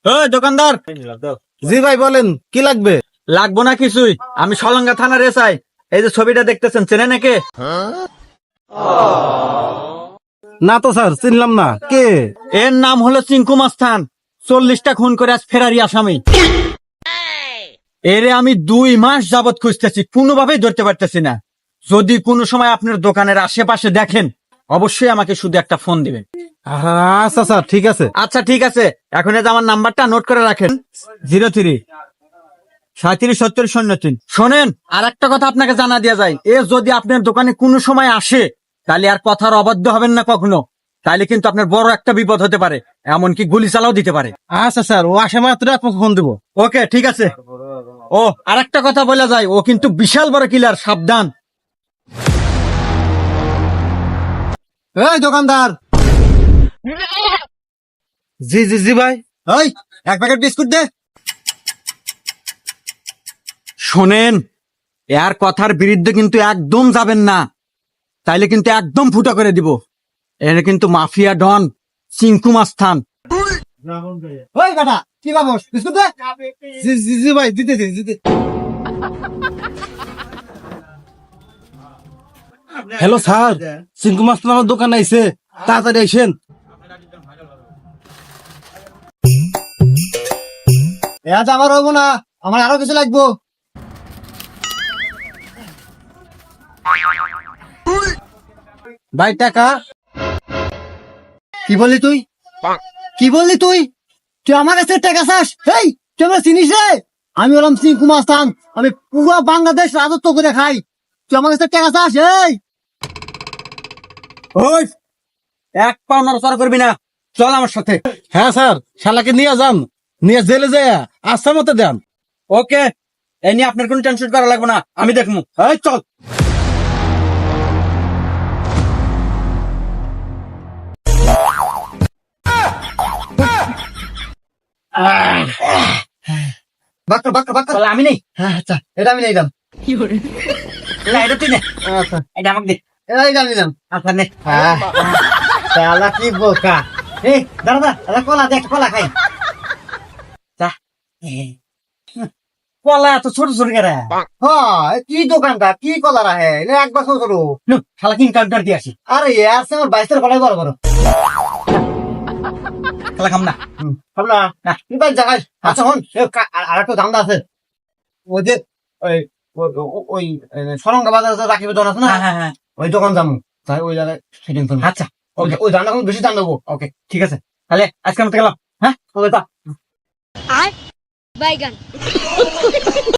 দোকানদার। জি ভাই বলেন, কি লাগবে? লাগবো না কিছুই, আমি সলঙ্গা থানার এসআই। এই যে ছবিটা দেখতেছেন, চেনে নাকি? না তো স্যার, চিনলাম না। কে? এর নাম হলো চিঙ্কু মাস্তান। 40টা খুন করে আজ ফেরারি আসামি। এরে আমি 2 মাস যাবত খুঁজতেছি, কোনোভাবেই ধরতে পারতেছি না। যদি কোনো সময় আপনার দোকানের আশেপাশে দেখেন, অবশ্যই আমাকে শুধু একটা ফোন দিবেন। আচ্ছা স্যার, ঠিক আছে। আচ্ছা ঠিক আছে, এখন এই যে আমার নাম্বারটা নোট করে রাখেন, 03 377003। শোনেন, আর একটা কথা আপনাকে জানা দেওয়া যায়, এ যদি আপনার দোকানে কোনো সময় আসে, তাহলে আর কথার অবাধ্য হবেন না কখনো। তাহলে কিন্তু আপনার বড় একটা বিপদ হতে পারে, এমনকি গুলি চালাও দিতে পারে। আচ্ছা স্যার, ও আসে মাত্র আপনাকে ফোন দেবো। ওকে ঠিক আছে। ও আর একটা কথা বলা যায়, ও কিন্তু বিশাল বড় কিলার, সাবধান। এই দোকানদার। জি জি জি ভাই। ওই 1 প্যাকেট বিস্কুট দে। শোনেন, এর কথার বিরুদ্ধে কিন্তু একদম যাবেন না, তাইলে কিন্তু একদম ফুটা করে দিব। এর কিন্তু মাফিয়া ডন চিঙ্কু মাস্তান। ওই বেটা, কি ভাবস? বিস্কুট দে। জি জি জি ভাই, দিতে দিতে। হ্যালো স্যার, চিঙ্কু মাস্টার আমার দোকানে আইছে, তাড়াতাড়ি আইসেন। আজ আমার হবো না, আমার আরো কিছু লাগবো। ভাই টাকা। কি বললি তুই? কি বললি তুই? তুই আমার কাছে টাকা চাস? এই তুই আমার চিনিস রে? আমি হলাম চিঙ্কু মাস্তান, আমি পুরো বাংলাদেশ রাজত্ব করে খাই। তুই আমার কাছে টাকা চাস? এই ওই 1 পাও নড়াচড়া করবি না, চল আমার সাথে। হ্যাঁ স্যার, শালাকে নিয়ে যান, নিয়ে জেলে যায় আস্থা মতো দেন। ওকে, এ নিয়ে আপনার কোনো টেনশন করা লাগবে না, আমি দেখবো। এই চল। বাক্কা বাক্কা বাক্কা। চল, আমি নেই। হ্যাঁ আচ্ছা, এটা আমি নিলাম। না, এটা তুই নে, আচ্ছা, এটা আমাকে দে। এটা আমি নিলাম। আচ্ছা নে। তাহলে কি বোকা। এই দাদা দাদা, কলা দেখ, কলা খাই। যা। কলা এত ছোট ছোট কেরা? হ্যাঁ, কি দোকানটা, কি কলা রাহে? এটা এক বছর করো। শালা কিং কাউন্টার দিয়ে আসি। আরে ইয়ার সে আমার 22 কলাই বড় বড়। শালা খাম না। ভাবলা না তুই বাই জায়গায়। আচ্ছা হন, আর একটা ধান্দা আছে। ওই যে ওই ওই সরঙ্গা বাজার রাখিবে দোকান আছে না, হ্যাঁ হ্যাঁ হ্যাঁ। ওই দোকান যাবো। তাই ওই জায়গায় সেটিং করবো। আচ্ছা ওকে, ওই ধান্দা বেশি দাম দেবো। ওকে ঠিক আছে, তাহলে আজকে আমি গেলাম। হ্যাঁ, ওকে তা আর বাইগান